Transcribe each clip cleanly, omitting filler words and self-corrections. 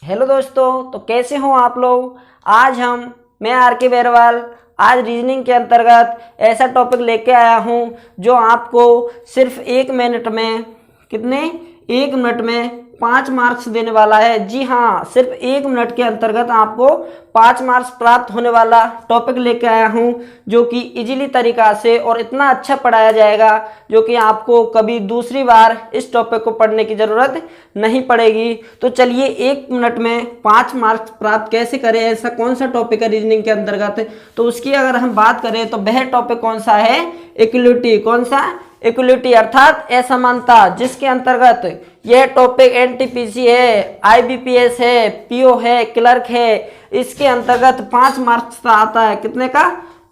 Hello दोस्तों, तो कैसे हो आप लोग। आज मैं आर के बैरवाल आज रीजनिंग के अंतर्गत ऐसा टॉपिक लेके आया हूँ जो आपको सिर्फ 1 मिनट में कितने 1 मिनट में 5 मार्क्स देने वाला है। जी हाँ, सिर्फ 1 मिनट के अंतर्गत आपको 5 मार्क्स प्राप्त होने वाला टॉपिक लेके आया हूँ जो कि इजीली तरीका से और इतना अच्छा पढ़ाया जाएगा जो कि आपको कभी दूसरी बार इस टॉपिक को पढ़ने की ज़रूरत नहीं पड़ेगी। तो चलिए 1 मिनट में 5 मार्क्स प्राप्त कैसे करें, ऐसा कौन सा टॉपिक है रीजनिंग के अंतर्गत, तो उसकी अगर हम बात करें तो वह टॉपिक कौन सा है, इक्वलिटी। कौन सा? इक्वलिटी अर्थात असमानता, जिसके अंतर्गत यह टॉपिक एनटीपीसी है, आईबीपीएस है, पीओ है, क्लर्क है, इसके अंतर्गत 5 मार्क्स का आता है। कितने का?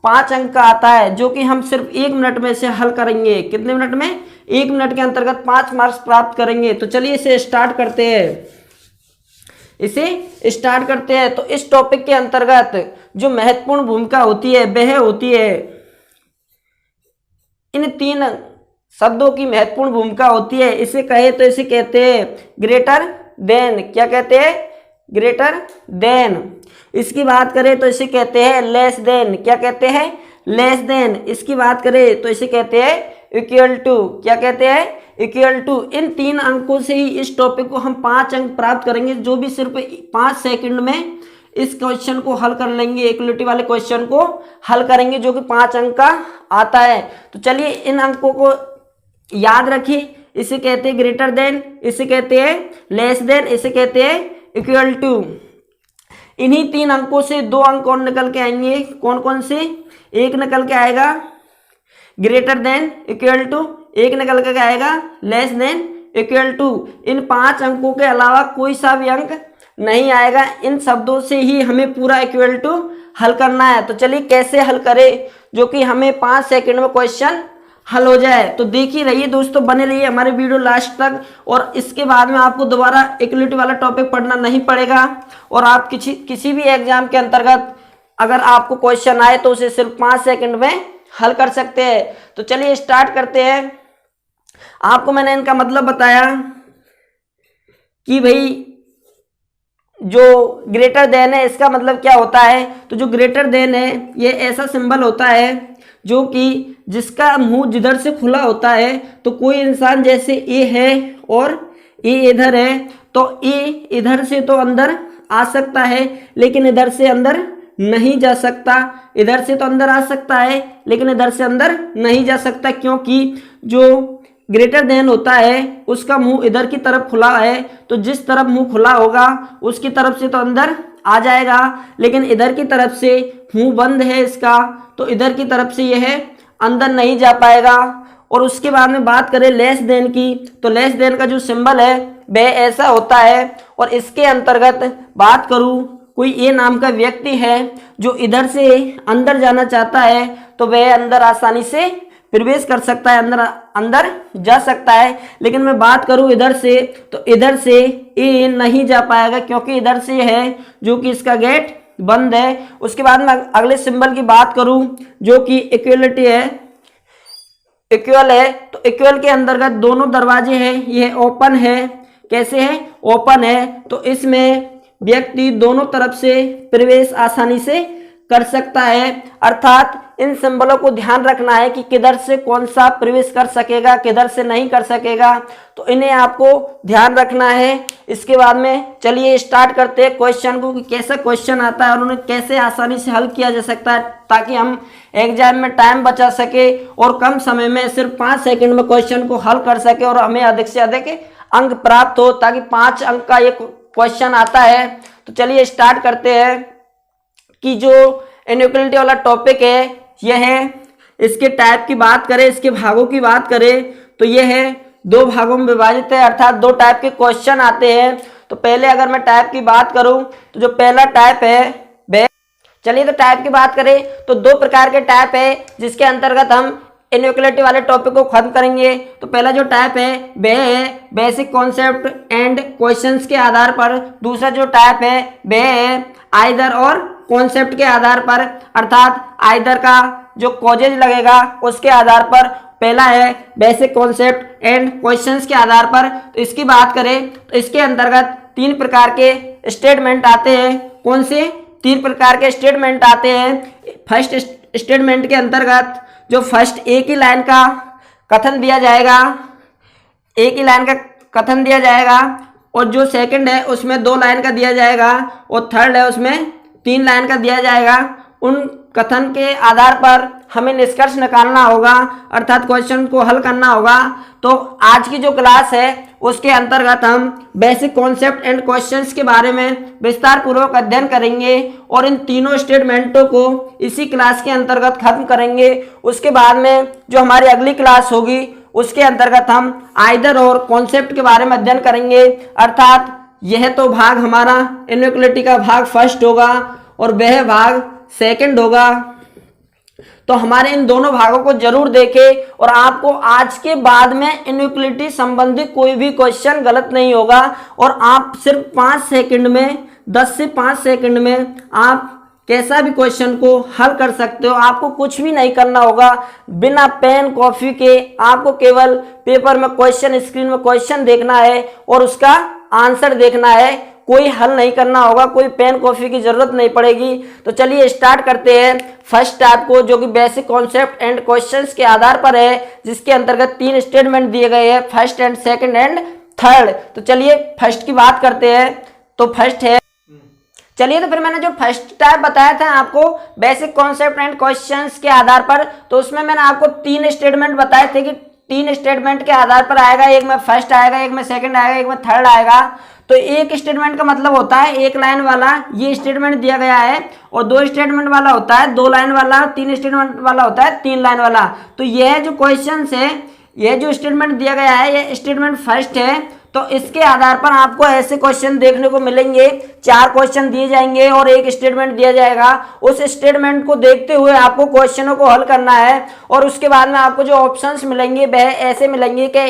5 अंक का आता है, जो कि हम सिर्फ 1 मिनट में से हल करेंगे। कितने मिनट में? 1 मिनट के अंतर्गत 5 मार्क्स प्राप्त करेंगे। तो चलिए इसे स्टार्ट करते हैं। तो इस टॉपिक के अंतर्गत जो महत्वपूर्ण भूमिका होती है वह होती है, इन 3 शब्दों की महत्वपूर्ण भूमिका होती है। इसे कहे तो इसे कहते हैं ग्रेटर देन। क्या कहते हैं? Greater than. इसकी बात करें तो इसे कहते हैं लेस देन। क्या कहते हैं? Less than. इसकी बात करें तो इसे कहते हैं इक्वल टू। क्या कहते हैं? Equal to. इन 3 अंकों से ही इस टॉपिक को हम 5 अंक प्राप्त करेंगे, जो भी सिर्फ 5 सेकंड में इस क्वेश्चन को हल कर लेंगे। इक्वलिटी वाले क्वेश्चन को हल करेंगे जो कि 5 अंक का आता है। तो चलिए इन अंकों को याद रखिए। इसे कहते हैं ग्रेटर देन, इसे कहते हैं लेस देन, इसे कहते हैं इक्वल टू। इन्हीं 3 अंकों से 2 अंक और निकल के आएंगे। कौन कौन से? एक निकल के आएगा ग्रेटर देन इक्वल टू, एक निकल के आएगा लेस देन इक्वल टू। इन 5 अंकों के अलावा कोई सा भी अंक नहीं आएगा। इन शब्दों से ही हमें पूरा इक्वल टू हल करना है। तो चलिए कैसे हल करें जो कि हमें 5 सेकंड में क्वेश्चन हल हो जाए। तो देख ही रहिए दोस्तों, बने रहिए हमारे वीडियो लास्ट तक, और इसके बाद में आपको दोबारा इक्वलिटी वाला टॉपिक पढ़ना नहीं पड़ेगा। और आप किसी भी एग्जाम के अंतर्गत अगर आपको क्वेश्चन आए तो उसे सिर्फ 5 सेकंड में हल कर सकते हैं। तो चलिए स्टार्ट करते हैं। आपको मैंने इनका मतलब बताया कि भाई जो ग्रेटर देन है इसका मतलब क्या होता है। तो जो ग्रेटर देन है ये ऐसा सिंबल होता है जो कि जिसका मुंह जिधर से खुला होता है, तो कोई इंसान जैसे ए है और ए इधर है, तो ए इधर से तो अंदर आ सकता है लेकिन इधर से अंदर नहीं जा सकता। इधर से तो अंदर आ सकता है लेकिन इधर से अंदर नहीं जा सकता, क्योंकि जो ग्रेटर देन होता है उसका मुंह इधर की तरफ खुला है, तो जिस तरफ मुंह खुला होगा उसकी तरफ से तो अंदर आ जाएगा, लेकिन इधर की तरफ से मुंह बंद है इसका, तो इधर की तरफ से यह अंदर नहीं जा पाएगा। और उसके बाद में बात करें लेस देन की, तो लेस देन का जो सिंबल है वह ऐसा होता है। और इसके अंतर्गत बात करूं, कोई ए नाम का व्यक्ति है जो इधर से अंदर जाना चाहता है तो वह अंदर आसानी से प्रवेश कर सकता है, अंदर जा सकता है। लेकिन मैं बात करूं इधर से, तो इधर से ए नहीं जा पाएगा क्योंकि इधर से है जो कि इसका गेट बंद है। उसके बाद में अगले सिंबल की बात करूं जो कि इक्वलिटी है, इक्वल है, तो इक्वल के अंतर्गत दोनों दरवाजे हैं, यह ओपन है। कैसे है? ओपन है। तो इसमें व्यक्ति दोनों तरफ से प्रवेश आसानी से कर सकता है। अर्थात इन सिंबलों को ध्यान रखना है कि किधर से कौन सा प्रवेश कर सकेगा, किधर से नहीं कर सकेगा, तो इन्हें आपको ध्यान रखना है। इसके बाद में चलिए स्टार्ट करते हैं क्वेश्चन को कि कैसा क्वेश्चन आता है और उन्हें कैसे आसानी से हल किया जा सकता है, ताकि हम एग्जाम में टाइम बचा सके और कम समय में सिर्फ 5 सेकंड में क्वेश्चन को हल कर सके और हमें अधिक से अधिक अंक प्राप्त हो, ताकि 5 अंक का एक क्वेश्चन आता है। तो चलिए स्टार्ट करते हैं कि जो इनइक्वलिटी वाला टॉपिक है यह है, इसके टाइप की बात करें, इसके भागों की बात करें तो यह है 2 भागों में विभाजित है, अर्थात 2 टाइप के क्वेश्चन आते हैं। तो पहले अगर मैं टाइप की बात करूं तो जो पहला टाइप है चलिए तो टाइप की बात करें तो 2 प्रकार के टाइप है जिसके अंतर्गत हम इनइक्वलिटी वाले टॉपिक को खत्म करेंगे। तो पहला जो टाइप है वह है बेसिक कॉन्सेप्ट एंड क्वेश्चंस के आधार पर। दूसरा जो टाइप है वह है आइदर और कॉन्सेप्ट के आधार पर, अर्थात आइदर का जो कॉजेज लगेगा उसके आधार पर। पहला है बेसिक कॉन्सेप्ट एंड क्वेश्चंस के आधार पर। तो इसकी बात करें तो इसके अंतर्गत तीन प्रकार के स्टेटमेंट आते हैं। कौन से तीन प्रकार के स्टेटमेंट आते हैं? फर्स्ट स्टेटमेंट के अंतर्गत जो फर्स्ट एक ही लाइन का कथन दिया जाएगा, एक ही लाइन का कथन दिया जाएगा, और जो सेकंड है उसमें 2 लाइन का दिया जाएगा, और थर्ड है उसमें 3 लाइन का दिया जाएगा। उन कथन के आधार पर हमें निष्कर्ष निकालना होगा, अर्थात क्वेश्चन को हल करना होगा। तो आज की जो क्लास है उसके अंतर्गत हम बेसिक कॉन्सेप्ट एंड क्वेश्चंस के बारे में विस्तार पूर्वक अध्ययन करेंगे और इन तीनों स्टेटमेंटों को इसी क्लास के अंतर्गत खत्म करेंगे। उसके बाद में जो हमारी अगली क्लास होगी उसके अंतर्गत हम आइदर और कॉन्सेप्ट के बारे में अध्ययन करेंगे, अर्थात यह तो भाग हमारा इनइक्वालिटी का भाग फर्स्ट होगा और वह भाग सेकंड होगा। तो हमारे इन दोनों भागों को जरूर देखें और आपको आज के बाद में इनइक्वालिटी संबंधित कोई भी क्वेश्चन गलत नहीं होगा और आप सिर्फ 5 सेकंड में 10 से 5 सेकंड में आप कैसा भी क्वेश्चन को हल कर सकते हो। आपको कुछ भी नहीं करना होगा, बिना पेन कॉपी के आपको केवल पेपर में क्वेश्चन, स्क्रीन में क्वेश्चन देखना है और उसका आंसर देखना है। कोई हल नहीं करना होगा, कोई पेन कॉपी की जरूरत नहीं पड़ेगी। तो चलिए स्टार्ट करते हैं फर्स्ट टाइप को, जो कि बेसिक कॉन्सेप्ट एंड क्वेश्चंस के आधार पर है, जिसके अंतर्गत 3 स्टेटमेंट दिए गए हैं, first and second and third. तो चलिए फर्स्ट की बात करते हैं। तो फर्स्ट है, चलिए तो फिर मैंने जो फर्स्ट टाइप बताया था आपको बेसिक कॉन्सेप्ट एंड क्वेश्चंस के आधार पर, तो उसमें मैंने आपको 3 स्टेटमेंट बताए थे कि 3 स्टेटमेंट के आधार पर आएगा, एक में फर्स्ट आएगा, एक में सेकंड आएगा, एक में थर्ड आएगा। तो एक स्टेटमेंट का मतलब होता है एक लाइन वाला, ये स्टेटमेंट दिया गया है, और 2 स्टेटमेंट वाला होता है 2 लाइन वाला, 3 स्टेटमेंट वाला होता है 3 लाइन वाला। तो यह जो क्वेश्चन है, यह जो स्टेटमेंट दिया गया है, यह स्टेटमेंट फर्स्ट है। तो इसके आधार पर आपको ऐसे क्वेश्चन देखने को मिलेंगे, 4 क्वेश्चन दिए जाएंगे और एक स्टेटमेंट दिया जाएगा। उस स्टेटमेंट को देखते हुए आपको क्वेश्चनों को हल करना है और उसके बाद में आपको जो ऑप्शंस मिलेंगे वह ऐसे मिलेंगे कि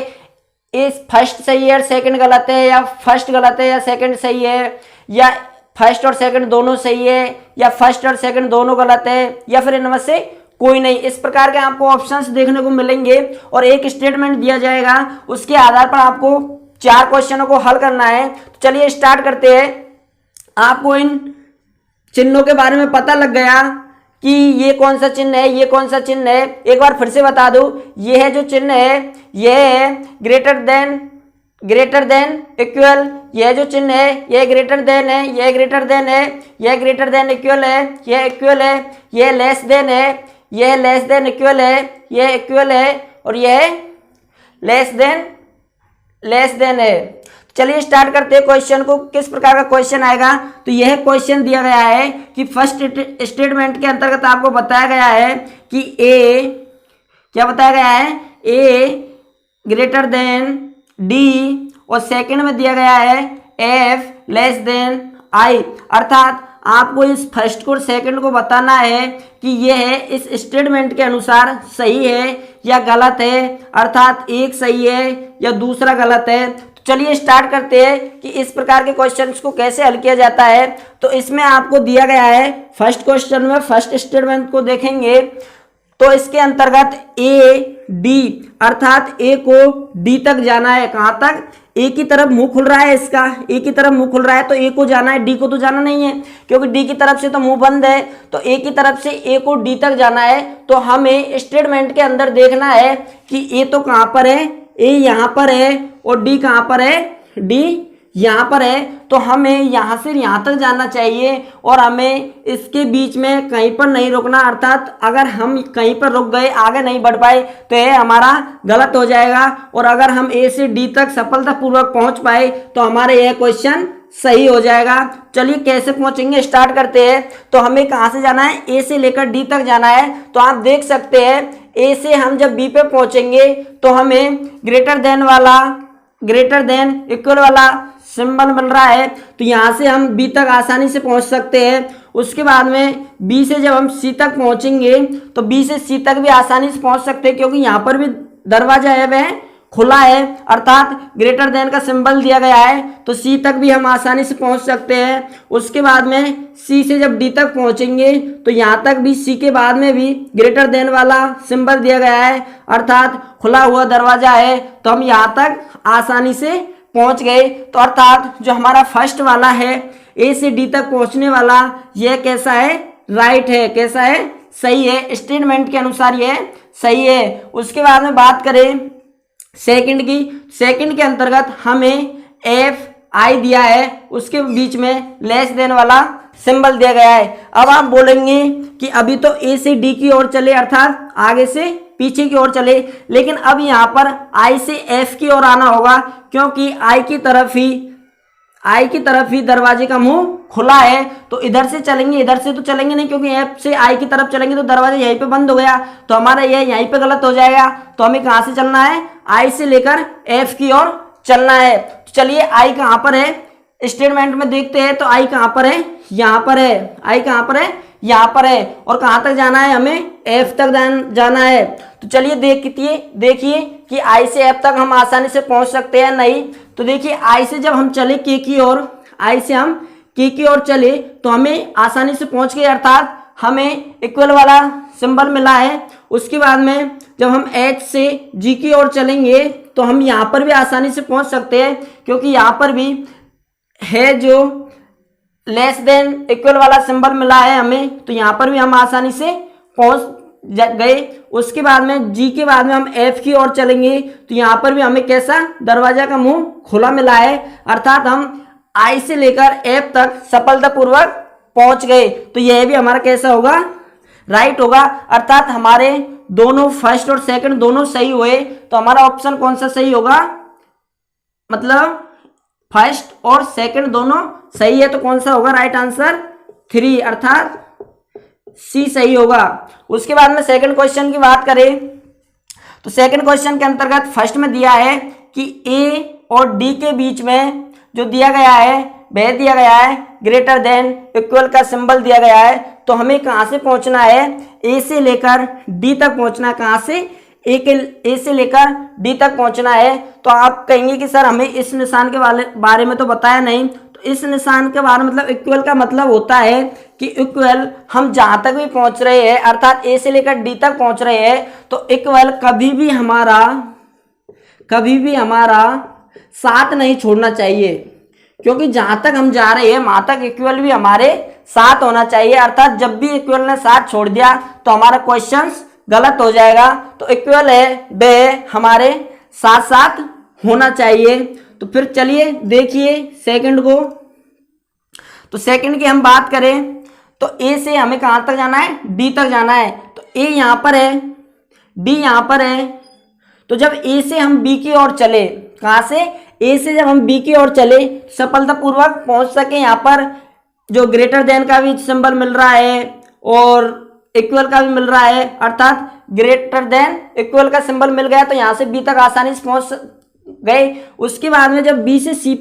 इस फर्स्ट सही है, सेकंड गलत है, या फर्स्ट गलत है या सेकंड सही है, या फर्स्ट और सेकंड दोनों सही है, या फर्स्ट और सेकंड दोनों गलत है, या फिर इनमें से कोई नहीं। इस प्रकार के आपको ऑप्शंस देखने को मिलेंगे और एक स्टेटमेंट दिया जाएगा, उसके आधार पर आपको 4 क्वेश्चनों को हल करना है। तो चलिए स्टार्ट करते हैं। आपको इन चिन्हों के बारे में पता लग गया कि ये कौन सा चिन्ह है, ये कौन सा चिन्ह है। एक बार फिर से बता दूं, ये है जो चिन्ह है, ये है ग्रेटर देन इक्वल। यह जो चिन्ह है ये ग्रेटर देन है, यह ग्रेटर देन है, यह ग्रेटर देन इक्वल है, यह इक्वल है, यह लेस देन है, यह लेस देन इक्वल है, यह इक्वल है, और यह लेस देन है। चलिए स्टार्ट करते हैं क्वेश्चन को। किस प्रकार का क्वेश्चन आएगा? तो यह क्वेश्चन दिया गया है कि फर्स्ट स्टेटमेंट के अंतर्गत आपको बताया गया है कि ए, क्या बताया गया है, ए ग्रेटर देन डी, और सेकंड में दिया गया है एफ लेस देन आई। अर्थात आपको इस फर्स्ट को और सेकंड को बताना है कि यह इस स्टेटमेंट के अनुसार सही है या गलत है, अर्थात एक सही है या दूसरा गलत है। तो चलिए स्टार्ट करते हैं कि इस प्रकार के क्वेश्चंस को कैसे हल किया जाता है। तो इसमें आपको दिया गया है, फर्स्ट क्वेश्चन में फर्स्ट स्टेटमेंट को देखेंगे तो इसके अंतर्गत ए डी, अर्थात ए को डी तक जाना है। कहाँ तक? ए की तरफ मुंह खुल रहा है, इसका ए की तरफ मुंह खुल रहा है तो ए को जाना है, डी को तो जाना नहीं है क्योंकि डी की तरफ से तो मुंह बंद है। तो ए की तरफ से ए को डी तक जाना है। तो हमें स्टेटमेंट के अंदर देखना है कि ए तो कहाँ पर है, ए यहाँ पर है, और डी कहाँ पर है, डी यहाँ पर है। तो हमें यहाँ से यहाँ तक जाना चाहिए और हमें इसके बीच में कहीं पर नहीं रुकना, अर्थात अगर हम कहीं पर रुक गए, आगे नहीं बढ़ पाए तो ये हमारा गलत हो जाएगा। और अगर हम ए से डी तक सफलतापूर्वक पहुँच पाए तो हमारे यह क्वेश्चन सही हो जाएगा। चलिए कैसे पहुँचेंगे, स्टार्ट करते हैं। तो हमें कहाँ से जाना है? ए से लेकर डी तक जाना है। तो आप देख सकते हैं ए से हम जब बी पे पहुँचेंगे तो हमें ग्रेटर देन इक्वल वाला सिंबल मिल रहा है। तो यहाँ से हम बी तक आसानी से पहुँच सकते हैं। उसके बाद में बी से जब हम सी तक पहुँचेंगे तो बी से सी तक भी आसानी से पहुँच सकते हैं क्योंकि यहाँ पर भी दरवाजा है वह खुला है, अर्थात ग्रेटर देन का सिंबल दिया गया है। तो सी तक भी हम आसानी से पहुँच सकते हैं। उसके बाद में सी से जब डी तक पहुँचेंगे तो यहाँ तक भी सी के बाद में भी ग्रेटर देन वाला सिंबल दिया गया है, अर्थात खुला हुआ दरवाजा है। तो हम यहाँ तक आसानी से पहुंच गए। तो अर्थात जो हमारा फर्स्ट वाला है ए से डी तक पहुंचने वाला, यह कैसा है, राइट है, कैसा है, सही है, स्टेटमेंट के अनुसार यह सही है। उसके बाद में बात करें सेकंड की, सेकंड के अंतर्गत हमें एफ आई दिया है, उसके बीच में लेस देन वाला सिंबल दिया गया है। अब आप बोलेंगे कि अभी तो ए से डी की ओर चले, अर्थात आगे से पीछे की ओर चले, लेकिन अब यहाँ पर आई से एफ की ओर आना होगा, क्योंकि आई की तरफ ही दरवाजे का मुंह खुला है। तो इधर से चलेंगे, इधर से तो चलेंगे नहीं, क्योंकि एफ से आई की तरफ चलेंगे तो दरवाजा यहीं पे बंद हो गया, तो हमारा ये यहीं पे गलत हो जाएगा। तो हमें कहाँ से चलना है, आई से लेकर एफ की ओर चलना है। तो चलिए आई कहाँ पर है, स्टेटमेंट में देखते हैं। तो आई कहाँ पर है, यहाँ पर है, आई कहाँ पर है, यहाँ पर है, और कहाँ तक जाना है, हमें एफ तक जाना है। तो चलिए देखिए कि आई से एफ तक हम आसानी से पहुंच सकते हैं नहीं। तो देखिए आई से जब हम चले के की ओर, आई से हम के की ओर चले तो हमें आसानी से पहुंच गए, अर्थात हमें इक्वल वाला सिंबल मिला है। उसके बाद में जब हम एच से जी की ओर चलेंगे तो हम यहाँ पर भी आसानी से पहुंच सकते हैं, क्योंकि यहाँ पर भी है जो लेस देन इक्वल वाला सिंबल मिला है हमें, तो यहाँ पर भी हम आसानी से पहुंच गए। उसके बाद में जी के बाद में हम एफ की ओर चलेंगे तो यहाँ पर भी हमें कैसा, दरवाजा का मुंह खुला मिला है, अर्थात हम आई से लेकर एफ तक सफलतापूर्वक पहुंच गए। तो यह भी हमारा कैसा होगा, राइट होगा, अर्थात हमारे दोनों फर्स्ट और सेकंड दोनों सही हुए। तो हमारा ऑप्शन कौन सा सही होगा, मतलब फर्स्ट और सेकंड दोनों सही है, तो कौन सा होगा राइट आंसर, 3, अर्थात सी सही होगा। उसके बाद में सेकंड क्वेश्चन की बात करें तो सेकंड क्वेश्चन के अंतर्गत फर्स्ट में दिया है कि ए और डी के बीच में जो दिया गया है वह दिया गया है ग्रेटर देन इक्वल का सिंबल दिया गया है। तो हमें कहाँ से पहुंचना है, ए से लेकर डी तक पहुंचना है, कहाँ से, ए से लेकर डी तक पहुंचना है। तो आप कहेंगे कि सर हमें इस निशान के बारे में तो बताया नहीं। तो इस निशान के बारे में मतलब इक्वल का मतलब होता है कि इक्वल हम जहां तक भी पहुंच रहे हैं, अर्थात ए से लेकर डी तक पहुंच रहे हैं, तो इक्वल कभी भी हमारा साथ नहीं छोड़ना चाहिए, क्योंकि जहां तक हम जा रहे हैं वहां तक इक्वल भी हमारे साथ होना चाहिए। अर्थात जब भी इक्वल ने साथ छोड़ दिया तो हमारा क्वेश्चन गलत हो जाएगा। तो इक्वल है वे हमारे साथ साथ होना चाहिए। तो फिर चलिए देखिए सेकंड को। तो सेकंड की हम बात करें तो ए से हमें कहां तक जाना है, डी तक जाना है। तो ए यहां पर है, डी यहां पर है। तो जब ए से हम बी की ओर चले, कहां से, ए से जब हम बी की ओर चले सफलतापूर्वक पहुंच सके, यहाँ पर जो ग्रेटर देन का भी सिंबल मिल रहा है और इक्वल का भी मिल रहा है, अर्थात ग्रेटर देन इक्वल का सिंबल मिल गया, तो यहाँ से बी तक आसानी से पहुंच गए। उसके बाद में जब बी से सी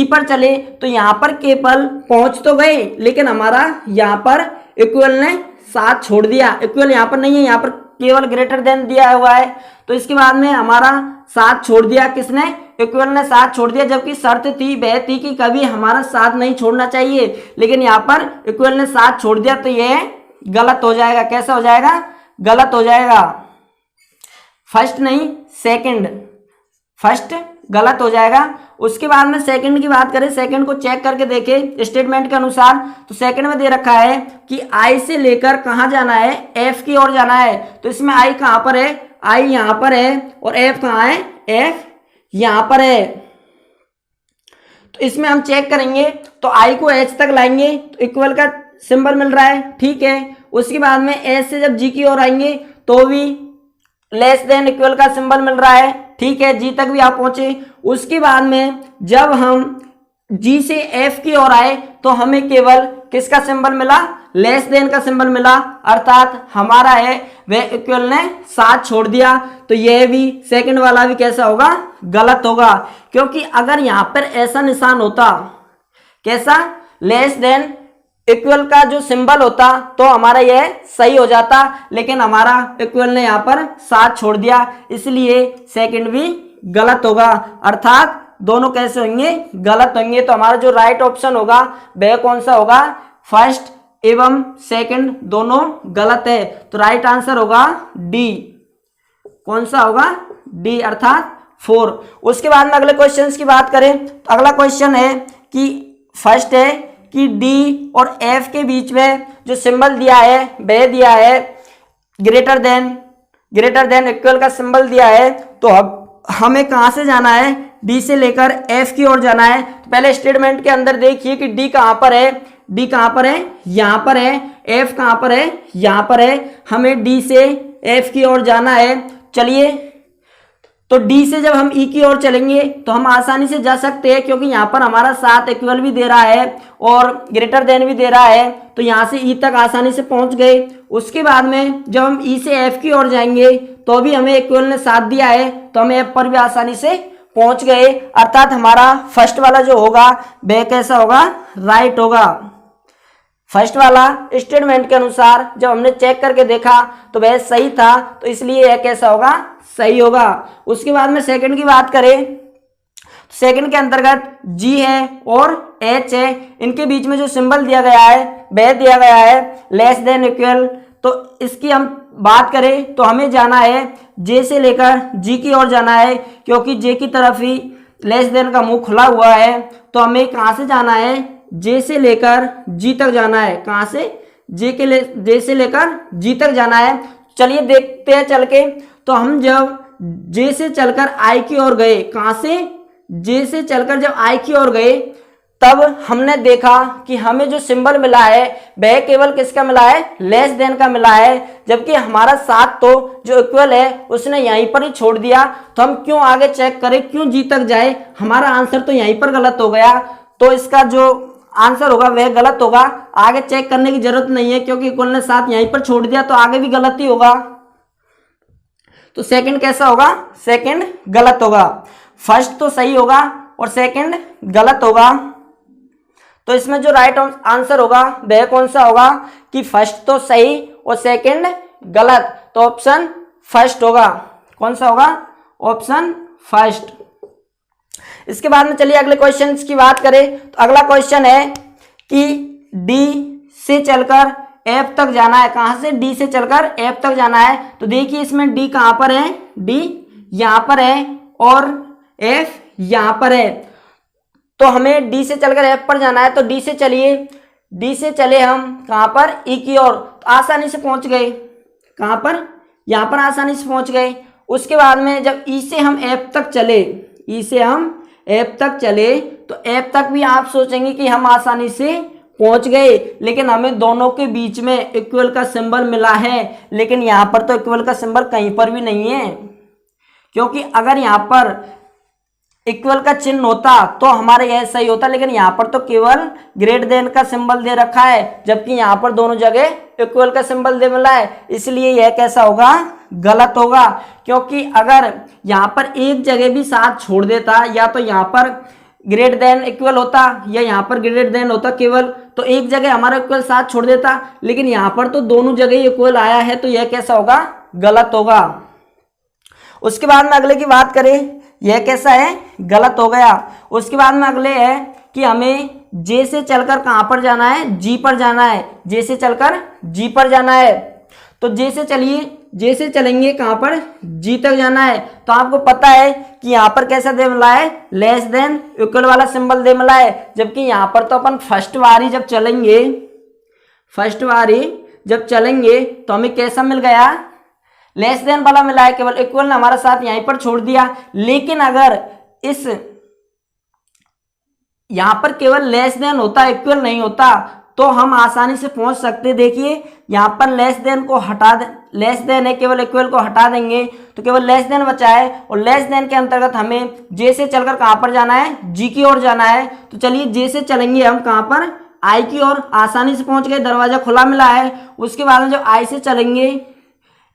पर चले, तो यहाँ पर केवल पहुंच तो गए, लेकिन हमारा यहाँ पर इक्वल ने साथ छोड़ दिया। इक्वल यहाँ पर नहीं है, यहाँ पर केवल ग्रेटर देन दिया हुआ है। तो इसके बाद में हमारा साथ छोड़ दिया, किसने, इक्वल ने साथ छोड़ दिया, जबकि शर्त थी वह थी कि कभी हमारा साथ नहीं छोड़ना चाहिए, लेकिन यहाँ पर इक्वल ने साथ छोड़ दिया, तो यह गलत हो जाएगा। कैसा हो जाएगा, गलत हो जाएगा। फर्स्ट नहीं सेकंड, फर्स्ट गलत हो जाएगा। उसके बाद में सेकंड की बात करें, सेकंड को चेक करके देखें स्टेटमेंट के अनुसार। तो सेकंड में दे रखा है कि आई से लेकर कहाँ जाना है, एफ की ओर जाना है। तो इसमें आई कहाँ पर है, आई यहाँ पर है, और एफ कहाँ है, एफ यहाँ पर है। तो इसमें हम चेक करेंगे तो आई को एच तक लाएंगे तो इक्वल का सिंबल मिल रहा है, ठीक है। उसके बाद में एच से जब जी की ओर आएंगे तो भी लेस देन इक्वल का सिंबल मिल रहा है, ठीक है, जी तक भी आप पहुंचे। उसके बाद में जब हम जी से एफ की ओर आए तो हमें केवल किसका सिंबल मिला, लेस देन का सिंबल मिला, अर्थात हमारा है वह इक्वल ने साथ छोड़ दिया। तो यह भी सेकंड वाला भी कैसा होगा, गलत होगा, क्योंकि अगर यहां पर ऐसा निशान होता, कैसा, लेस देन इक्वल का जो सिंबल होता, तो हमारा यह सही हो जाता, लेकिन हमारा इक्वल ने यहाँ पर साथ छोड़ दिया, इसलिए सेकंड भी गलत होगा। अर्थात दोनों कैसे होंगे, गलत होंगे। तो हमारा जो राइट ऑप्शन होगा वह कौन सा होगा, फर्स्ट एवं सेकंड दोनों गलत है। तो राइट आंसर होगा डी। कौन सा होगा, डी, अर्थात 4। उसके बाद में अगले क्वेश्चन की बात करें तो अगला क्वेश्चन है कि फर्स्ट है कि डी और एफ के बीच में जो सिंबल दिया है वह दिया है ग्रेटर देन इक्वल का सिंबल दिया है। तो अब हमें कहां से जाना है, डी से लेकर एफ की ओर जाना है। तो पहले स्टेटमेंट के अंदर देखिए कि डी कहां पर है, डी कहां पर है, यहां पर है। एफ कहां पर है, यहां पर है। हमें डी से एफ की ओर जाना है। चलिए, तो डी से जब हम ई की ओर चलेंगे तो हम आसानी से जा सकते हैं, क्योंकि यहाँ पर हमारा 7 इक्वल भी दे रहा है और ग्रेटर देन भी दे रहा है। तो यहाँ से ई तक आसानी से पहुंच गए। उसके बाद में जब हम ई से एफ की ओर जाएंगे तो भी हमें इक्वल ने 7 दिया है, तो हम एफ पर भी आसानी से पहुंच गए। अर्थात हमारा फर्स्ट वाला जो होगा वह कैसा होगा, राइट होगा। फर्स्ट वाला स्टेटमेंट के अनुसार जब हमने चेक करके देखा तो वह सही था, तो इसलिए यह कैसा होगा, सही होगा। उसके बाद में सेकंड की बात करें, सेकंड के अंतर्गत जी है और एच है, इनके बीच में जो सिंबल दिया गया है वह दिया गया है लेस देन इक्वल। तो इसकी हम बात करें तो हमें जाना है जे से लेकर जी की ओर जाना है, क्योंकि जे की तरफ ही लेस देन का मुंह खुला हुआ है। तो हमें कहां से जाना है, जे से लेकर जी तक जाना है। कहां से, जे से लेकर जी तक जाना है। चलिए देखते हैं चल के। तो हम जब जे से चलकर आई की ओर गए, कहां से, जे से चलकर जब आई की ओर गए, तब हमने देखा कि हमें जो सिंबल मिला है वह केवल किसका मिला है, लेस देन का मिला है। जबकि हमारा 7 तो जो इक्वल है उसने यहीं पर ही छोड़ दिया। तो हम क्यों आगे चेक करें, क्यों जी तक जाए, हमारा आंसर तो यहीं पर गलत हो गया। तो इसका जो आंसर होगा वह गलत होगा। आगे चेक करने की जरूरत नहीं है, क्योंकि इक्वल ने 7 यहीं पर छोड़ दिया, तो आगे भी गलत ही होगा। तो सेकंड कैसा होगा, सेकंड गलत होगा। फर्स्ट तो सही होगा और सेकंड गलत होगा। तो इसमें जो राइट आंसर होगा वह कौन सा होगा कि फर्स्ट तो सही और सेकंड गलत। तो ऑप्शन फर्स्ट होगा। कौन सा होगा, ऑप्शन फर्स्ट। इसके बाद में चलिए अगले क्वेश्चन की बात करें तो अगला क्वेश्चन है कि डी से चलकर एफ तक जाना है। कहां से, डी से चलकर एफ तक जाना है। तो देखिए इसमें डी कहां पर है, डी यहां पर है और एफ यहां पर है। तो हमें डी से चलकर एफ पर जाना है। तो डी से चलिए, डी से चले हम कहां पर, ई की ओर। तो आसानी से पहुंच गए। कहां पर, यहां पर आसानी से पहुंच गए। उसके बाद में जब ई से हम एफ तक चले, ई से हम एफ तक चले, तो एफ तक भी आप सोचेंगे कि हम आसानी से पहुंच गए, लेकिन हमें दोनों के बीच में इक्वल का सिंबल मिला है। लेकिन यहां पर तो इक्वल का सिंबल कहीं पर भी नहीं है, क्योंकि अगर यहां पर इक्वल का चिन्ह होता तो हमारे यह सही होता। लेकिन यहाँ पर तो केवल ग्रेटर देन का सिंबल दे रखा है, जबकि यहाँ पर दोनों जगह इक्वल का सिंबल दे मिला है। इसलिए यह कैसा होगा, गलत होगा। क्योंकि अगर यहाँ पर एक जगह भी 7 छोड़ देता, या तो यहाँ पर ग्रेटर देन इक्वल होता या यहाँ पर ग्रेटर देन होता केवल, तो एक जगह हमारा इक्वल 7 छोड़ देता। लेकिन यहाँ पर तो दोनों जगह इक्वल आया है, तो यह कैसा होगा, गलत होगा। उसके बाद में अगले की बात करें, यह कैसा है, गलत हो गया। उसके बाद में अगले है कि हमें जे से चलकर कहां पर जाना है, जी पर जाना है। जे से चलकर जी पर जाना है। तो जे से चलिए, जे से चलेंगे कहां पर, जी तक जाना है। तो आपको पता है कि यहां पर कैसा दे मिला है, लेस देन इक्वल वाला सिंबल दे मिला है। जबकि यहां पर तो अपन फर्स्ट बारी जब चलेंगे तो हमें कैसा मिल गया, लेस देन वाला मिला है। केवल इक्वल ने हमारा साथ यहीं पर छोड़ दिया। लेकिन अगर इस यहां पर केवल लेस देन होता, इक्वल नहीं होता, तो हम आसानी से पहुंच सकते। देखिए यहां पर लेस देन को हटा दे, लेस देन है, केवल इक्वल को हटा देंगे तो केवल लेस देन बचा है। और लेस देन के अंतर्गत हमें जे से चलकर कहां पर जाना है, जी की ओर जाना है। तो चलिए जे से चलेंगे हम कहां पर, आई की ओर। आसानी से पहुंच गए, दरवाजा खुला मिला है। उसके बाद में जब आई से चलेंगे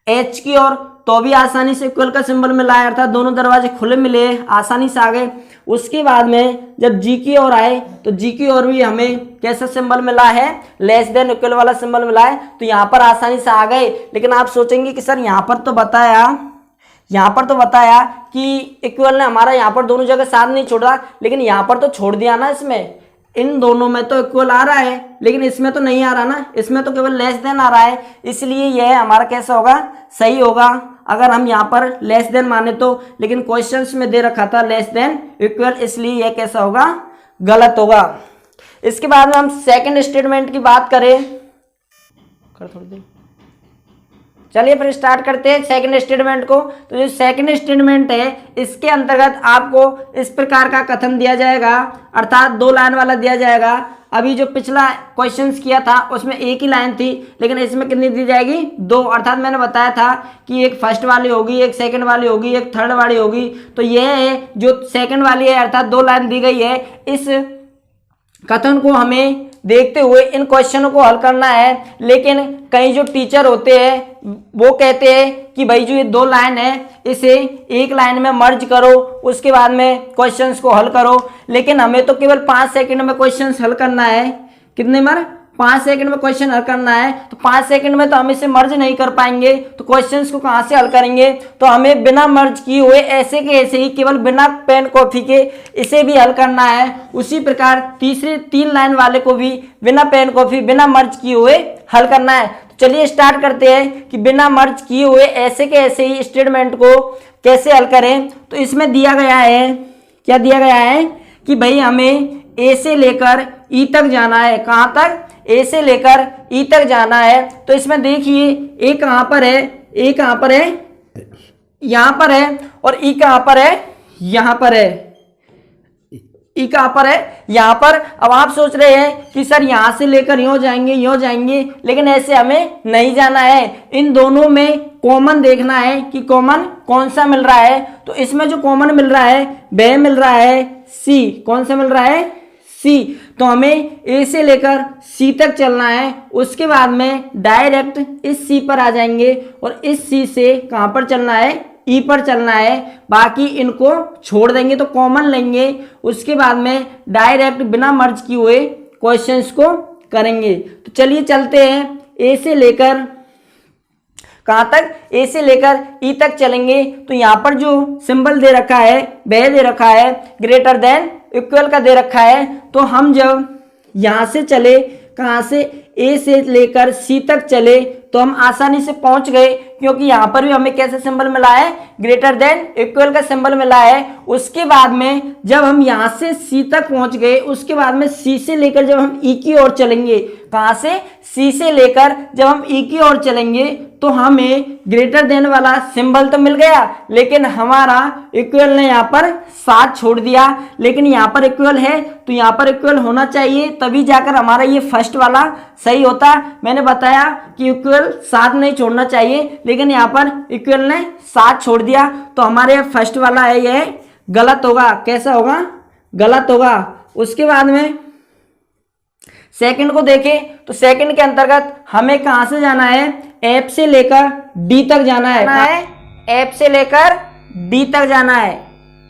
एच की ओर, तो भी आसानी से इक्वल का सिंबल मिला है, अर्थात दोनों दरवाजे खुले मिले, आसानी से आ गए। उसके बाद में जब जी की ओर आए तो जी की ओर भी हमें कैसा सिंबल मिला है, लेस देन इक्वल वाला सिंबल मिला है। तो यहाँ पर आसानी से आ गए। लेकिन आप सोचेंगे कि सर यहाँ पर तो बताया कि इक्वल ने हमारा यहाँ पर दोनों जगह साथ नहीं छोड़ा, लेकिन यहाँ पर तो छोड़ दिया ना। इसमें इन दोनों में तो इक्वल आ रहा है, लेकिन इसमें तो नहीं आ रहा ना, इसमें तो केवल लेस देन आ रहा है। इसलिए यह हमारा कैसा होगा, सही होगा। अगर हम यहाँ पर लेस देन माने तो, लेकिन क्वेश्चंस में दे रखा था लेस देन इक्वल, इसलिए यह कैसा होगा, गलत होगा। इसके बाद में हम सेकंड स्टेटमेंट की बात करें, थोड़ी देर चलिए फिर स्टार्ट करते हैं सेकंड स्टेटमेंट को। तो जो सेकंड स्टेटमेंट है इसके अंतर्गत आपको इस प्रकार का कथन दिया जाएगा, अर्थात 2 लाइन वाला दिया जाएगा। अभी जो पिछला क्वेश्चंस किया था उसमें एक ही लाइन थी, लेकिन इसमें कितनी दी जाएगी, 2। अर्थात मैंने बताया था कि एक फर्स्ट वाली होगी, एक सेकंड वाली होगी, एक थर्ड वाली होगी। तो यह है जो सेकंड वाली है, अर्थात 2 लाइन दी गई है। इस कथन को हमें देखते हुए इन क्वेश्चनों को हल करना है। लेकिन कई जो टीचर होते हैं वो कहते हैं कि भाई जो ये 2 लाइन है इसे एक लाइन में मर्ज करो, उसके बाद में क्वेश्चंस को हल करो। लेकिन हमें तो केवल 5 सेकंड में क्वेश्चंस हल करना है। कितने मर 5 सेकंड में क्वेश्चन हल करना है। तो 5 सेकंड में तो हम इसे मर्ज नहीं कर पाएंगे, तो क्वेश्चंस को कहाँ से हल करेंगे। तो हमें बिना मर्ज किए हुए ऐसे के ऐसे ही केवल बिना पेन कॉपी के इसे भी हल करना है। उसी प्रकार तीसरे 3 लाइन वाले को भी बिना पेन कॉपी बिना मर्ज किए हुए हल करना है। तो चलिए स्टार्ट करते हैं कि बिना मर्ज किए हुए ऐसे के ऐसे ही स्टेटमेंट को कैसे हल करें। तो इसमें दिया गया है, क्या दिया गया है कि भाई हमें ए से लेकर ई तक जाना है। कहाँ तक, ए से लेकर ई तक जाना है। तो इसमें देखिए ए कहाँ पर है, ए कहाँ पर है, यहाँ पर है, और ई कहाँ पर है, यहाँ पर है। ई कहाँ पर है, यहाँ पर। अब आप सोच रहे हैं कि सर यहाँ से लेकर यूँ जाएंगे, यूँ जाएंगे, लेकिन ऐसे हमें नहीं जाना है। इन दोनों में कॉमन देखना है कि कॉमन कौन सा मिल रहा है। तो इसमें जो कॉमन मिल रहा है वह मिल रहा है सी। कौन सा मिल रहा है, सी। तो हमें ए से लेकर सी तक चलना है। उसके बाद में डायरेक्ट इस सी पर आ जाएंगे और इस सी से कहाँ पर चलना है, ई पर चलना है। बाकी इनको छोड़ देंगे तो कॉमन लेंगे। उसके बाद में डायरेक्ट बिना मर्ज किए हुए क्वेश्चंस को करेंगे। तो चलिए चलते हैं, ए से लेकर कहाँ तक, ए से लेकर ई तक चलेंगे। तो यहाँ पर जो सिंबल दे रखा है वह दे रखा है ग्रेटर देन इक्वल का दे रखा है। तो हम जब यहाँ से चले, कहाँ से, ए से लेकर सी तक चले, तो हम आसानी से पहुंच गए, क्योंकि यहाँ पर भी हमें कैसा सिंबल मिला है, ग्रेटर देन इक्वल का सिंबल मिला है। उसके बाद में जब हम यहाँ से सी तक पहुंच गए, उसके बाद में सी से लेकर जब हम ई की ओर चलेंगे, कहाँ से, सी से लेकर जब हम ई की ओर चलेंगे, तो हमें ग्रेटर देन वाला सिंबल तो मिल गया, लेकिन हमारा इक्वल ने यहाँ पर साथ छोड़ दिया। लेकिन यहाँ पर इक्वल है तो यहाँ पर इक्वल होना चाहिए, तभी जाकर हमारा ये फर्स्ट वाला सही होता। मैंने बताया कि इक्वल साथ नहीं छोड़ना चाहिए, लेकिन यहाँ पर इक्वल ने साथ छोड़ दिया, तो हमारे फर्स्ट वाला है यह गलत होगा। कैसा होगा, गलत होगा। उसके बाद में सेकंड को देखें तो सेकंड के अंतर्गत हमें कहाँ से जाना है, एफ से लेकर डी तक जाना है। एफ से लेकर डी तक जाना है,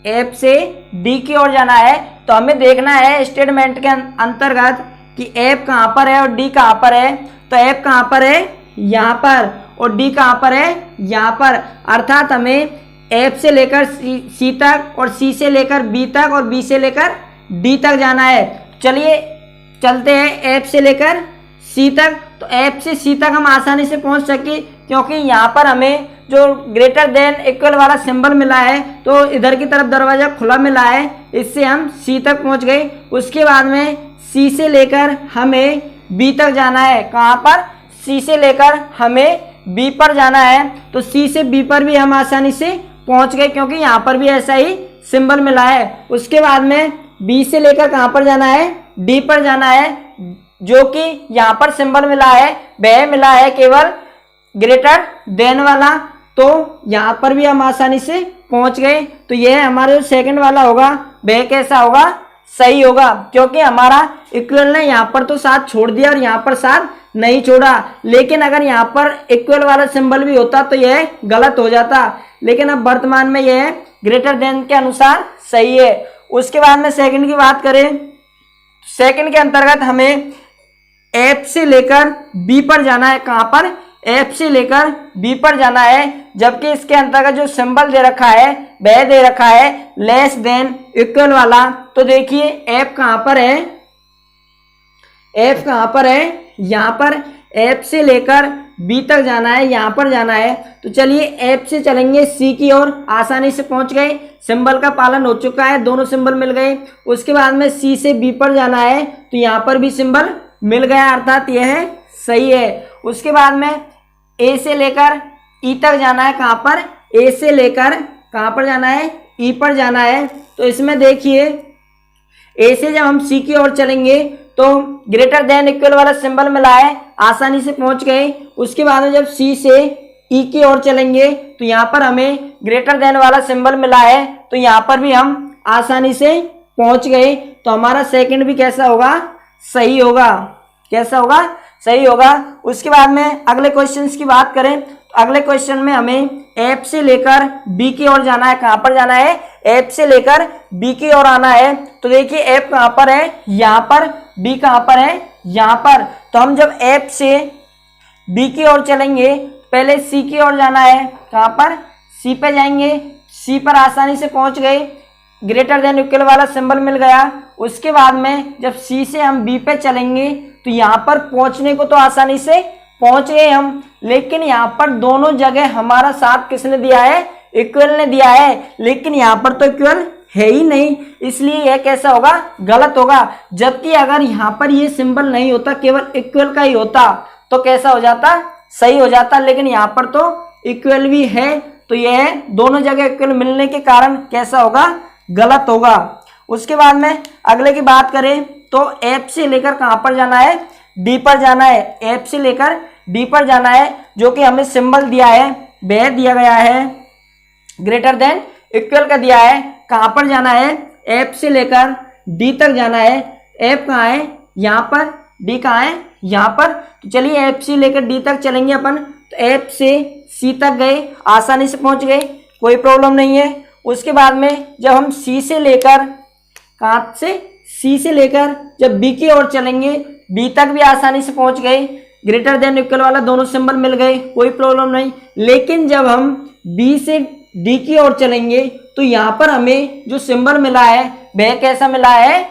एफ से डी की ओर जाना है। तो हमें देखना है स्टेटमेंट के अंतर्गत कि एफ कहाँ पर है और डी कहाँ पर है। तो एफ कहाँ पर है, यहाँ पर, और डी कहाँ पर है, यहाँ पर। अर्थात हमें एफ से लेकर सी तक और सी से लेकर बी तक और बी से लेकर डी तक जाना है। चलिए चलते हैं एफ से लेकर सी तक। तो एफ से सी तक हम आसानी से पहुंच सके, क्योंकि यहाँ पर हमें जो ग्रेटर देन इक्वल वाला सिंबल मिला है, तो इधर की तरफ दरवाजा खुला मिला है, इससे हम सी तक पहुंच गए। उसके बाद में सी से लेकर हमें बी तक जाना है। कहाँ पर, सी से लेकर हमें बी पर जाना है। तो सी से बी पर भी हम आसानी से पहुंच गए, क्योंकि यहाँ पर भी ऐसा ही सिंबल मिला है। उसके बाद में बी से लेकर कहाँ पर जाना है, डी पर जाना है, जो कि यहाँ पर सिंबल मिला है वह मिला है केवल ग्रेटर देन वाला। तो यहाँ पर भी हम आसानी से पहुंच गए। तो यह हमारा जो सेकंड वाला होगा वह कैसा होगा, सही होगा, क्योंकि हमारा इक्वल ने यहाँ पर तो साथ छोड़ दिया और यहाँ पर साथ नहीं छोड़ा। लेकिन अगर यहाँ पर इक्वल वाला सिंबल भी होता तो यह गलत हो जाता, लेकिन अब वर्तमान में यह ग्रेटर देन के अनुसार सही है। उसके बाद में सेकंड की बात करें, सेकंड के अंतर्गत हमें एफ से लेकर बी पर जाना है। कहाँ पर, एफ से लेकर बी पर जाना है, जबकि इसके अंतर्गत जो सिंबल दे रखा है वह दे रखा है लेस देन इक्वल वाला। तो देखिए एफ कहाँ पर है, एफ कहाँ पर है, यहाँ पर। एफ से लेकर बी तक जाना है, यहाँ पर जाना है। तो चलिए एफ से चलेंगे सी की ओर, आसानी से पहुंच गए, सिंबल का पालन हो चुका है, दोनों सिंबल मिल गए। उसके बाद में सी से बी पर जाना है, तो यहाँ पर भी सिंबल मिल गया, अर्थात यह सही है। उसके बाद में ए से लेकर ई तक जाना है, कहाँ पर, ए से लेकर कहाँ पर जाना है, ई पर जाना है। तो इसमें देखिए ए से जब हम सी की ओर चलेंगे तो ग्रेटर देन इक्वल वाला सिंबल मिला है, आसानी से पहुंच गए। उसके बाद में जब सी से ई की ओर चलेंगे तो यहाँ पर हमें ग्रेटर देन वाला सिंबल मिला है, तो यहाँ पर भी हम आसानी से पहुंच गए। तो हमारा सेकंड भी कैसा होगा, सही होगा। कैसा होगा, सही होगा। उसके बाद में अगले क्वेश्चंस की बात करें तो अगले क्वेश्चन में हमें एफ से लेकर बी की ओर जाना है। कहाँ पर जाना है, एफ से लेकर बी की ओर आना है। तो देखिए एफ कहाँ पर है, यहाँ पर, बी कहाँ पर है, यहाँ पर। तो हम जब एफ से बी की ओर चलेंगे, पहले सी की ओर जाना है, कहाँ पर, सी पे जाएंगे, सी पर आसानी से पहुंच गए, ग्रेटर देन इक्वल वाला सिंबल मिल गया। उसके बाद में जब सी से हम बी पे चलेंगे तो यहाँ पर पहुंचने को तो आसानी से पहुंच गए हम, लेकिन यहाँ पर दोनों जगह हमारा साथ किसने दिया है, इक्वल ने दिया है, लेकिन यहाँ पर तो इक्वल है ही नहीं, इसलिए यह कैसा होगा, गलत होगा। जबकि अगर यहाँ पर ये सिंबल नहीं होता, केवल इक्वल का ही होता, तो कैसा हो जाता, सही हो जाता। लेकिन यहाँ पर तो इक्वल भी है, तो यह दोनों जगह इक्वल मिलने के कारण कैसा होगा, गलत होगा। उसके बाद में अगले की बात करें तो एफ से लेकर कहाँ पर जाना है, डी पर जाना है। एफ से लेकर डी पर जाना है, जो कि हमें सिंबल दिया है, वह दिया गया है, ग्रेटर देन इक्वल का दिया है। कहाँ पर जाना है, एफ से लेकर डी तक जाना है। एफ कहाँ है, यहाँ पर, डी कहाँ है, यहाँ पर। तो चलिए एफ से लेकर डी तक चलेंगे अपन। तो एफ से सी तक गए, आसानी से पहुँच गए, कोई प्रॉब्लम नहीं है। उसके बाद में जब हम सी से लेकर, कहाँ से, सी से लेकर जब बी की ओर चलेंगे, बी तक भी आसानी से पहुंच गए, ग्रेटर देन इक्वल वाला दोनों सिंबल मिल गए, कोई प्रॉब्लम नहीं। लेकिन जब हम बी से डी की ओर चलेंगे तो यहाँ पर हमें जो सिंबल मिला है वह कैसा मिला है,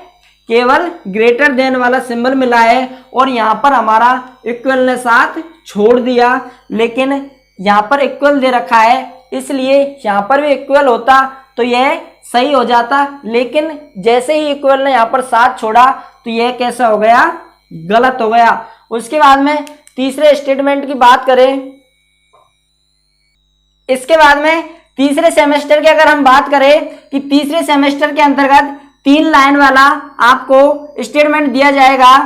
केवल ग्रेटर देन वाला सिंबल मिला है, और यहाँ पर हमारा इक्वल ने साथ छोड़ दिया। लेकिन यहाँ पर इक्वल दे रखा है, इसलिए यहाँ पर भी इक्वल होता तो यह सही हो जाता, लेकिन जैसे ही इक्वल ने यहाँ पर साथ छोड़ा तो यह कैसा हो गया, गलत हो गया। उसके बाद में तीसरे स्टेटमेंट की बात करें, इसके बाद में तीसरे सेमेस्टर की अगर हम बात करें कि तीसरे सेमेस्टर के अंतर्गत 3 लाइन वाला आपको स्टेटमेंट दिया जाएगा।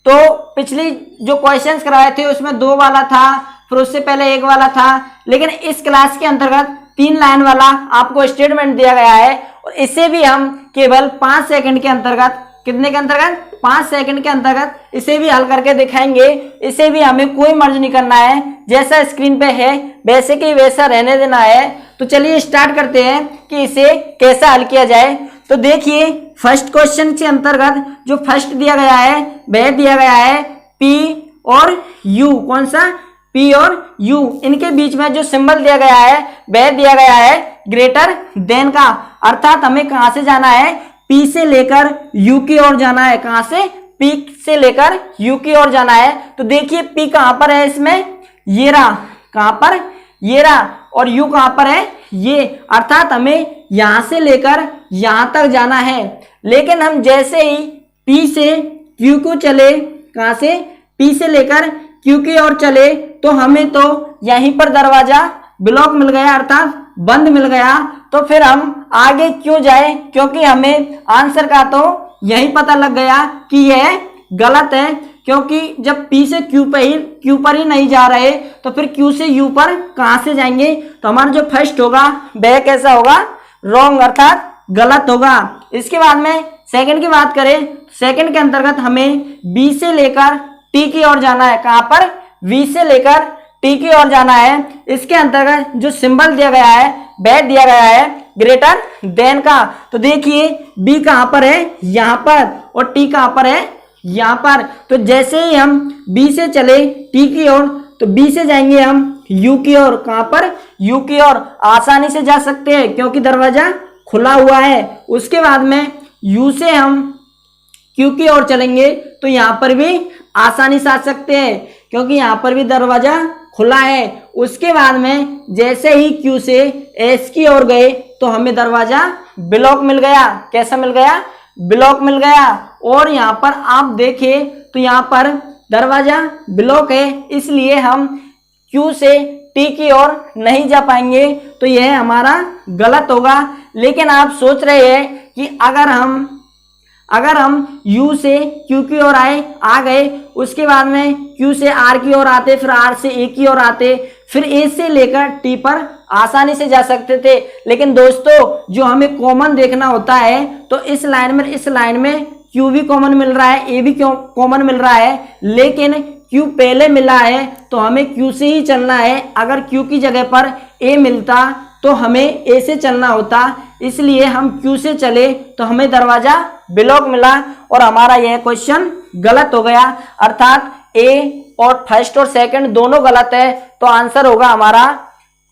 तो पिछली जो क्वेश्चंस करवाए थे उसमें 2 वाला था, फिर उससे पहले 1 वाला था, लेकिन इस क्लास के अंतर्गत 3 लाइन वाला आपको स्टेटमेंट दिया गया है, और इसे भी हम केवल 5 सेकंड के अंतर्गत, कितने के अंतर्गत, 5 सेकंड के अंतर्गत इसे भी हल करके दिखाएंगे। इसे भी हमें कोई मर्ज नहीं करना है, जैसा स्क्रीन पे है वैसे कि वैसा रहने देना है। तो चलिए स्टार्ट करते हैं कि इसे कैसा हल किया जाए। तो देखिए फर्स्ट क्वेश्चन के अंतर्गत जो फर्स्ट दिया गया है वह दिया गया है P और U, कौन सा, P और U, इनके बीच में जो सिंबल दिया गया है वह दिया गया है ग्रेटर देन का, अर्थात हमें कहां से जाना है, P से लेकर U की ओर जाना है। कहां से, P से लेकर U की ओर जाना है। तो देखिए P कहां पर है इसमें, ये रहा, कहां पर, ये रहा, और U कहां पर है, ये, अर्थात हमें यहां से लेकर यहां तक जाना है। लेकिन हम जैसे ही P से Q को चले, कहां से, P से लेकर Q की ओर चले, तो हमें तो यहीं पर दरवाजा ब्लॉक मिल गया, अर्थात बंद मिल गया। तो फिर हम आगे क्यों जाए, क्योंकि हमें आंसर का तो यही पता लग गया कि यह गलत है, क्योंकि जब P से Q पर ही नहीं जा रहे तो फिर Q से U पर कहां से जाएंगे। तो हमारा जो फर्स्ट होगा वह कैसा होगा, रॉन्ग, अर्थात गलत होगा। इसके बाद में सेकंड की बात करें, सेकंड के अंतर्गत हमें B से लेकर T की ओर जाना है। कहां पर, V से लेकर T की ओर जाना है। इसके अंतर्गत जो सिंबल दिया गया है वह दिया गया है ग्रेटर देन का। तो देखिए B कहां पर है, यहां पर, और T कहां पर है, यहां पर। तो जैसे ही हम B से चले T की ओर, तो B से जाएंगे हम U की ओर। कहां पर, U की ओर, आसानी से जा सकते हैं क्योंकि दरवाजा खुला हुआ है। उसके बाद में U से हम Q की ओर चलेंगे तो यहां पर भी आसानी से आ सकते हैं क्योंकि यहाँ पर भी दरवाजा खुला है। उसके बाद में जैसे ही क्यू से एस की ओर गए तो हमें दरवाजा ब्लॉक मिल गया। कैसा मिल गया? ब्लॉक मिल गया। और यहाँ पर आप देखें तो यहाँ पर दरवाजा ब्लॉक है, इसलिए हम क्यू से टी की ओर नहीं जा पाएंगे, तो यह हमारा गलत होगा। लेकिन आप सोच रहे हैं कि अगर हम U से Q की ओर आ गए, उसके बाद में Q से R की ओर आते, फिर R से A की ओर आते, फिर A से लेकर T पर आसानी से जा सकते थे। लेकिन दोस्तों जो हमें कॉमन देखना होता है, तो इस लाइन में Q भी कॉमन मिल रहा है, A भी कॉमन मिल रहा है, लेकिन Q पहले मिला है तो हमें Q से ही चलना है। अगर Q की जगह पर A मिलता तो हमें A से चलना होता, इसलिए हम Q से चले तो हमें दरवाजा ब्लॉक मिला और हमारा यह क्वेश्चन गलत हो गया। अर्थात A और फर्स्ट और सेकंड दोनों गलत है, तो आंसर होगा हमारा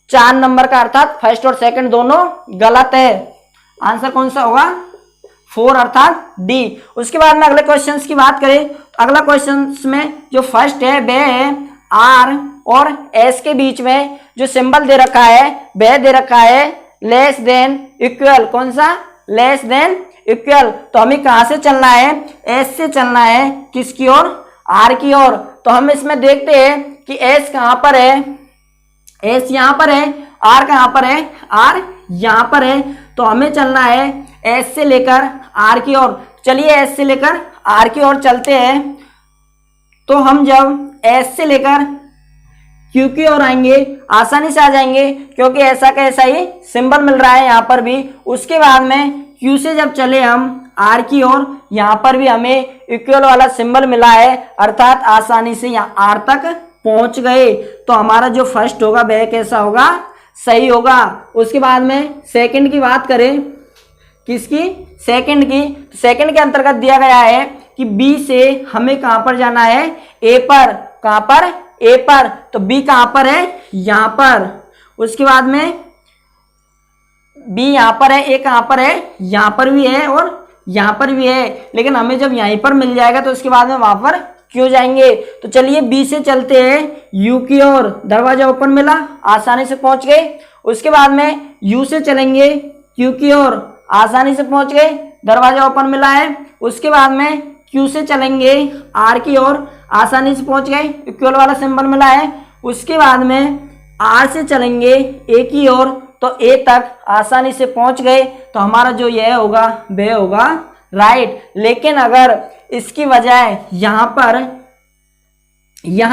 4 नंबर का, अर्थात फर्स्ट और सेकंड दोनों गलत है। आंसर कौन सा होगा? 4 अर्थात डी। उसके बाद में अगले क्वेश्चन की बात करें तो अगला क्वेश्चन में जो फर्स्ट है वह है आर और एस के बीच में जो सिंबल दे रखा है वह दे रखा है लेस देन इक्वल। कौन सा? Less than equal. तो हमें कहां से चलना है? एस से चलना है। किसकी ओर? आर की ओर। तो हम इसमें देखते हैं कि एस कहां पर है? एस यहां पर है। आर कहां पर है? आर यहां पर है। तो हमें चलना है एस से लेकर आर की ओर। चलिए एस से लेकर आर की ओर चलते हैं। तो हम जब एस से लेकर क्यू की ओर आएंगे आसानी से आ जाएंगे, क्योंकि ऐसा का ऐसा ही सिंबल मिल रहा है यहाँ पर भी। उसके बाद में क्यू से जब चले हम आर की ओर, यहाँ पर भी हमें इक्वल वाला सिंबल मिला है, अर्थात आसानी से यहाँ आर तक पहुंच गए। तो हमारा जो फर्स्ट होगा वह कैसा होगा? सही होगा। उसके बाद में सेकंड की बात करें, किसकी? सेकंड की। सेकंड के अंतर्गत दिया गया है कि बी से हमें कहां पर जाना है? ए पर। कहां पर? ए पर। तो बी कहां पर है? यहां पर। उसके बाद में बी यहां पर है, ए कहां पर है? यहां पर भी है और यहां पर भी है, लेकिन हमें जब यहीं पर मिल जाएगा तो उसके बाद में वहां पर क्यों जाएंगे? तो चलिए बी से चलते हैं यू की ओर। दरवाजा ओपन मिला, आसानी से पहुंच गए। उसके बाद में यू से चलेंगे क्यू की ओर, आसानी से पहुंच गए, दरवाजा ओपन मिला है। उसके बाद में क्यू से चलेंगे आर की ओर, आसानी से पहुंच गए, इक्वल वाला सिंबल मिला है। उसके बाद में आर से चलेंगे ए की ओर, तो ए तक आसानी से पहुंच गए। तो हमारा जो यह होगा वह होगा राइट। लेकिन अगर इसकी बजाय यहाँ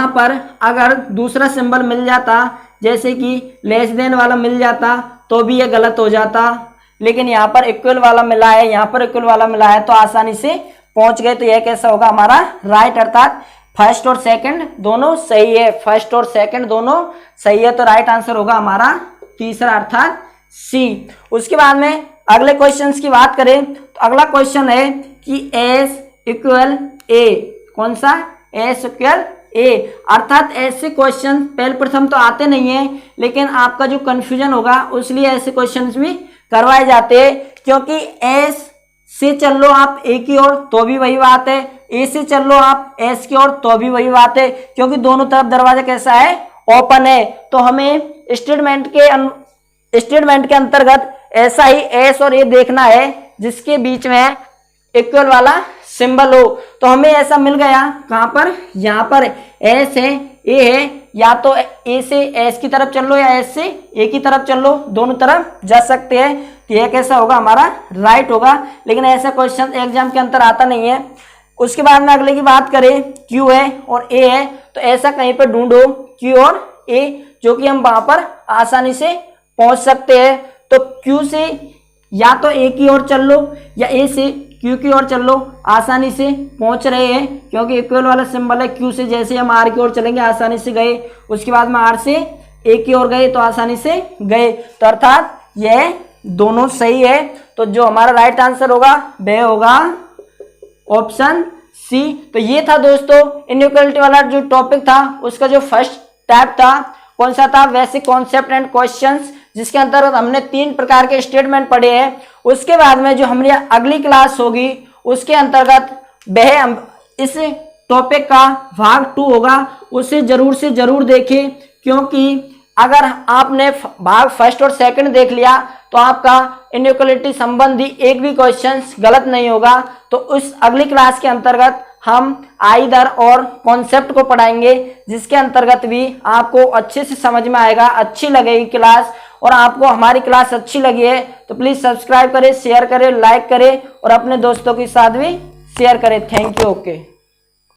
पर अगर दूसरा सिंबल मिल जाता, जैसे कि लेस देन वाला मिल जाता, तो भी यह गलत हो जाता। लेकिन यहाँ पर इक्वल वाला मिला है, यहाँ पर इक्वल वाला मिला है, तो आसानी से पहुंच गए। तो यह कैसा होगा? हमारा राइट। अर्थात फर्स्ट और सेकंड दोनों सही है। फर्स्ट और सेकंड दोनों सही है, तो राइट आंसर होगा हमारा तीसरा, अर्थात सी। उसके बाद में अगले क्वेश्चंस की बात करें तो अगला क्वेश्चन है कि एस इक्वल ए। कौन सा? एस इक्वल ए। अर्थात ऐसे क्वेश्चन पहले प्रथम तो आते नहीं है, लेकिन आपका जो कंफ्यूजन होगा उसलिए ऐसे क्वेश्चंस भी करवाए जाते हैं। क्योंकि एस से चल लो आप ए की ओर तो भी वही बात है, ए से चल लो आप एस की ओर तो भी वही बात है, क्योंकि दोनों तरफ दरवाजा कैसा है? ओपन है। तो हमें स्टेटमेंट के अंतर्गत ऐसा ही एस और ए देखना है जिसके बीच में इक्वल वाला सिंबल हो। तो हमें ऐसा मिल गया, कहां पर? यहाँ पर एस है, ए है, या तो ए से एस की तरफ चल लो या एस से ए की तरफ चल लो, दोनों तरफ जा सकते हैं। तो यह कैसा होगा? हमारा राइट होगा। लेकिन ऐसा क्वेश्चन एग्जाम के अंदर आता नहीं है। उसके बाद में अगले की बात करें, क्यू है और ए है, तो ऐसा कहीं पर ढूंढो क्यू और ए, जो कि हम वहां पर आसानी से पहुंच सकते हैं। तो क्यू से या तो ए की ओर चल लो या ए से क्यू की ओर चल लो, आसानी से पहुंच रहे हैं, क्योंकि इक्वल वाला सिंबल है। क्यू से जैसे हम आर की ओर चलेंगे आसानी से गए, उसके बाद में आर से ए की ओर गए तो आसानी से गए। तो अर्थात यह दोनों सही है। तो जो हमारा राइट आंसर होगा वह होगा ऑप्शन सी। तो ये था दोस्तों इनइक्वालिटी वाला जो टॉपिक था, उसका जो फर्स्ट टाइप था कौन सा था? बेसिक कॉन्सेप्ट एंड क्वेश्चंस, जिसके अंतर्गत हमने 3 प्रकार के स्टेटमेंट पढ़े हैं। उसके बाद में जो हमारी अगली क्लास होगी उसके अंतर्गत वह हम इस टॉपिक का भाग 2 होगा, उसे जरूर से जरूर देखें, क्योंकि अगर आपने भाग फर्स्ट और सेकंड देख लिया तो आपका इनइक्वालिटी संबंधी एक भी क्वेश्चन गलत नहीं होगा। तो उस अगली क्लास के अंतर्गत हम आइदर और कॉन्सेप्ट को पढ़ाएंगे, जिसके अंतर्गत भी आपको अच्छे से समझ में आएगा, अच्छी लगेगी क्लास। और आपको हमारी क्लास अच्छी लगी है तो प्लीज़ सब्सक्राइब करें, शेयर करें, लाइक करें और अपने दोस्तों के साथ भी शेयर करें। Thank you. ओके।